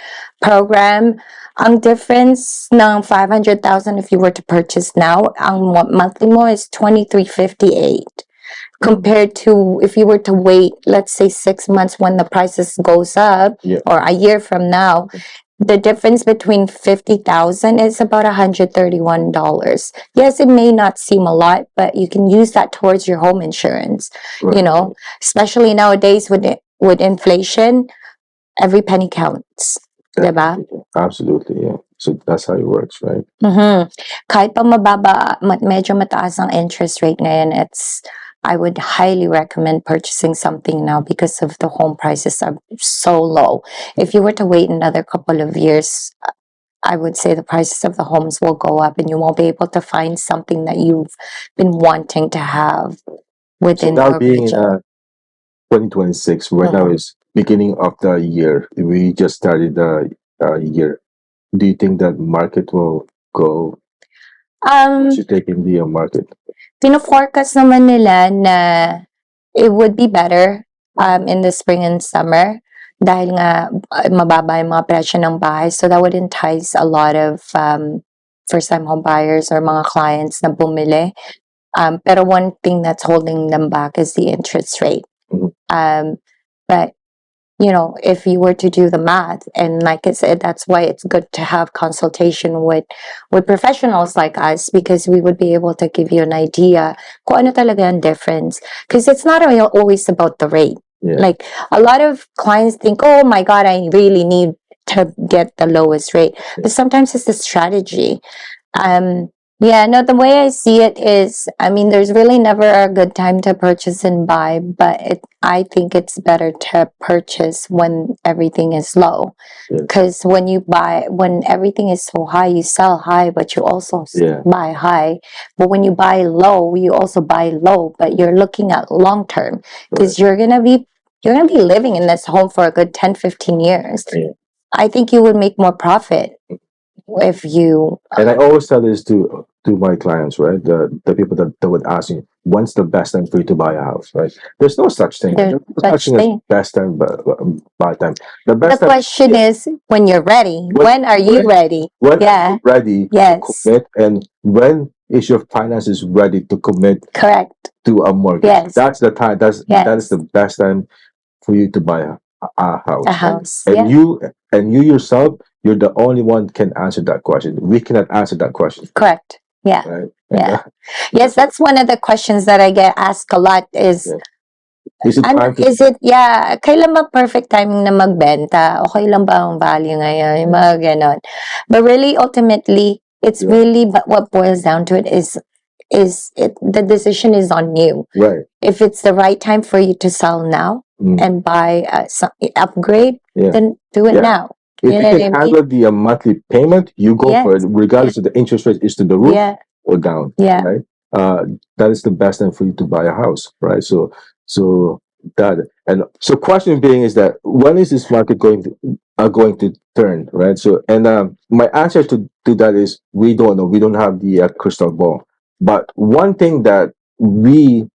program. Ang difference ng 500,000 if you were to purchase now, ang monthly mo is 2358. Compared to if you were to wait, let's say 6 months when the prices goes up, or a year from now, the difference between 50,000 is about $131. Yes, it may not seem a lot, but you can use that towards your home insurance. Right. Especially nowadays with inflation, every penny counts. Diba? Absolutely, yeah. So that's how it works, right? Kahit pa medyo mataas ang interest rate ngayon, I would highly recommend purchasing something now because of the home prices are so low. If you were to wait another couple of years, I would say the prices of the homes will go up and you won't be able to find something that you've been wanting to have within now your being region. 2026, right now is beginning of the year. We just started the year. Do you think that market will go? Should take in the market. Pino-forecast naman nila na it would be better in the spring and summer dahil nga mababa yung mga presyo ng bahay. So that would entice a lot of first-time home buyers or mga clients na bumili. Pero one thing that's holding them back is the interest rate. But if you were to do the math, and like I said, that's why it's good to have consultation with professionals like us, because we would be able to give you an idea kung ano talaga ang difference. Because it's not always about the rate. Yeah. Like a lot of clients think, oh my God, I really need to get the lowest rate. But sometimes it's the strategy. The way I see it is, there's really never a good time to purchase and buy, but I think it's better to purchase when everything is low. Because when everything is so high, you sell high, but you also buy high. But when you buy low, you also buy low, but you're looking at long term, because you're gonna be living in this home for a good 10-15 years. I think you would make more profit if you and I always tell this to my clients, right? The people that would ask me, when's the best time for you to buy a house, right? There's no such thing. There's no such thing. Best time, buy time. The question is when you're ready. When are you ready? When are you ready to commit, and when is your finances ready to commit? Correct. To a mortgage. Yes. That's the time. That is the best time for you to buy a house. A house. And you yourself, you're the only one can answer that question. We cannot answer that question. Correct. Yeah. Right? Yeah. Yes, that's one of the questions that I get asked a lot is, Is it time to kailan ba perfect timing na magbenta? Okay lang ba ang value ngayon? Yung mga ganon. But really, ultimately, it's really, but what boils down to it is the decision is on you. right? If it's the right time for you to sell now and buy some upgrade, then do it Yeah. now. If You you know what can I mean? handle the monthly payment, you go for it, Yes. regardless of the interest rate is to the roof Yeah. or down. Yeah. Right? That is the best time for you to buy a house, right? So that, and so question being is that when is this market going to turn, right? So, and my answer to that is we don't know. We don't have the crystal ball. But one thing that we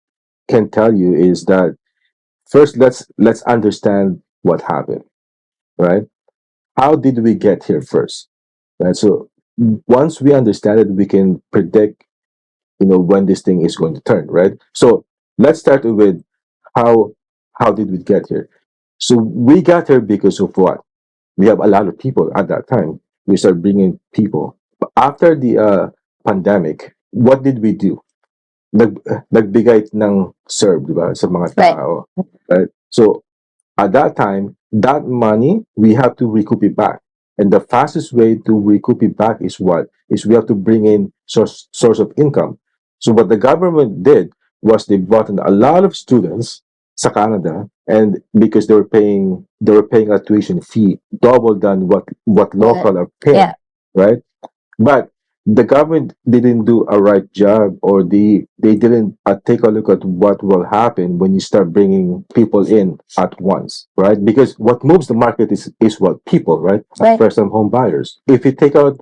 can tell you is that first, let's understand what happened, right? How did we get here first, right? So once we understand it, we can predict, when this thing is going to turn, right? So let's start with how how did we get here? So we got here because of what? We have a lot of people at that time. We started bringing people. But after the pandemic, what did we do? Nagbigay ng serve, di ba, sa mga tao, right? So at that time, that money, we have to recoup it back. And the fastest way to recoup it back is what? Is we have to bring in source of income. So what the government did was they brought in a lot of students sa Canada, and because they were paying a tuition fee double than what local are paying, right? But the government didn't do a right job, or they didn't take a look at what will happen when you start bringing people in at once, right? Because what moves the market is what? People, right? Right. First-time home buyers. If you take out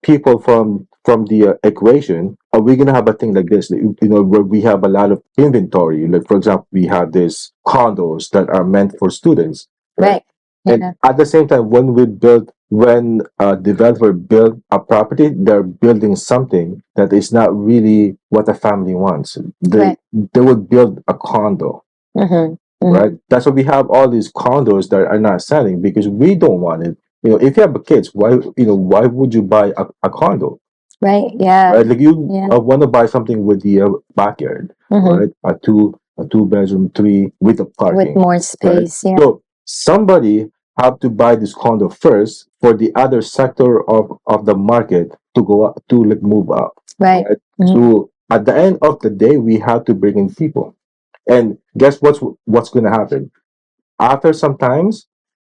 people from the equation, are we gonna have a thing like this? Where we have a lot of inventory. Like, for example, we have these condos that are meant for students, Right. and at the same time, when a developer build a property, they're building something that is not really what a family wants. They would build a condo, right? That's why we have all these condos that are not selling because we don't want it. If you have kids, why would you buy a condo? Right. Yeah. Right? Like you want to buy something with the backyard, right? A two bedroom, three with a parking, with more space. right? Yeah. So somebody have to buy this condo first for the other sector of the market to go up, to like move up. Right. So at the end of the day, we have to bring in people, and guess what's going to happen? After some times,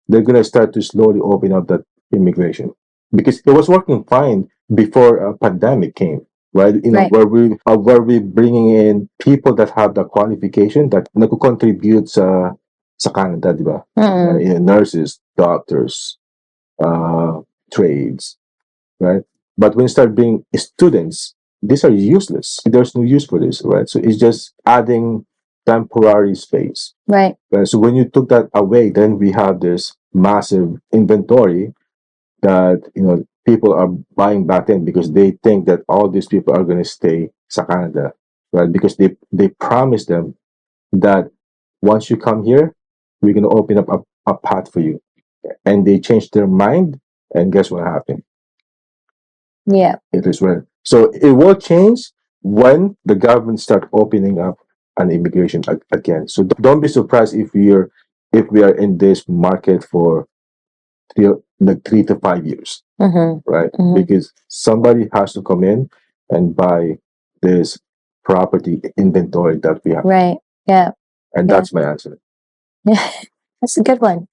they're going to start to slowly open up that immigration because it was working fine before a pandemic came, right? Right. Where we bringing in people that have the qualification that nagko-contribute sa Canada, di ba? Nurses, doctors, trades, right? But when you start being students, these are useless. There's no use for this, right? So it's just adding temporary space. Right. So when you took that away, then we have this massive inventory that people are buying back then because they think that all these people are going to stay sa Canada, right? Because they promised them that once you come here, we're going to open up a path for you, and they changed their mind, and guess what happened? Yeah. It is when. So it will change when the government start opening up an immigration again. So don't be surprised if we are in this market for 3 to 5 years, right? Because somebody has to come in and buy this property inventory that we have. Right. Yeah. And that's my answer. That's a good one.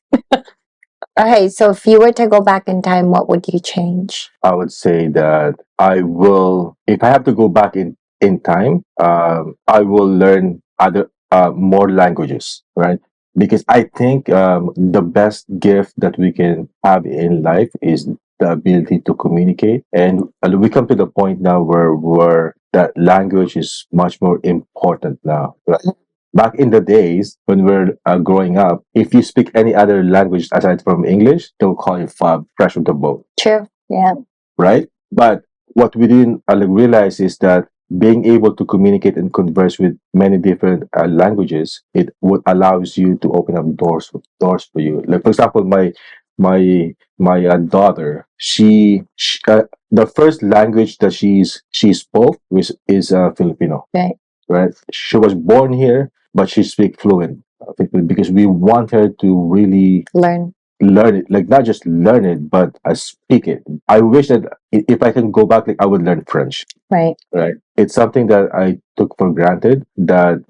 Okay, so if you were to go back in time, what would you change? I would say that I will, if I have to go back in time, I will learn other more languages, right? Because I think the best gift that we can have in life is the ability to communicate, and we come to the point now where that language is much more important now, right? Back in the days when we're growing up, if you speak any other language aside from English, they'll call you Fab, fresh from the boat. True. Yeah. Right? But what we didn't realize is that being able to communicate and converse with many different languages, it would allows you to open up doors for you. Like, for example, my daughter, the first language that she spoke is Filipino. Right. Right. She was born here, but she speaks fluent Filipino because we want her to really Learn. learn it, like not just learn it, but speak it. I wish that if I can go back, like I would learn French. Right. Right. It's something that I took for granted that,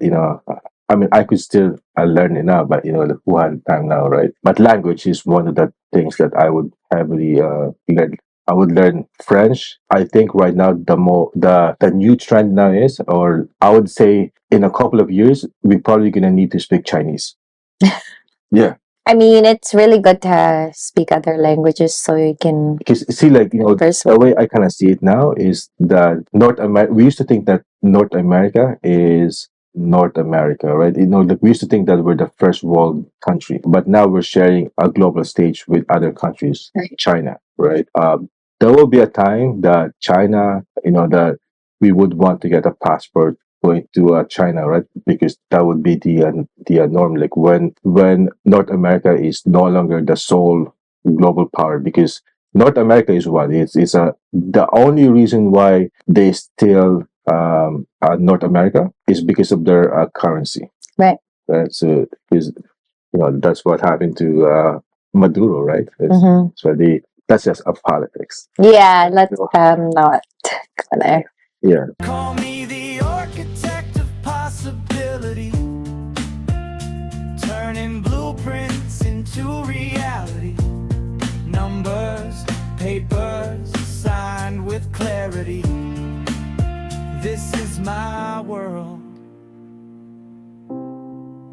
I mean, I could still learn it now, but, like one time now, right? But language is one of the things that I would heavily learn. I would learn French. I think right now the new trend now is, or I would say in a couple of years, we're probably gonna need to speak Chinese. Yeah. I mean, it's really good to speak other languages so you can Because see, like converse the way I kind of see it now is that North America. We used to think that North America is North America, right? Like we used to think that we're the first world country, but now we're sharing a global stage with other countries, Right. China, right? There will be a time that China, that we would want to get a passport going to China, right? Because that would be the norm. Like when North America is no longer the sole global power, because North America is what it's the only reason why they still North America is because of their currency. Right. Right. So because that's what happened to Maduro, right? Mhm. So that's just a politics. Yeah, let's not go there. Yeah. Call me the architect of possibility, turning blueprints into reality. Numbers, papers, signed with clarity. This is my world,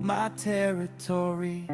my territory.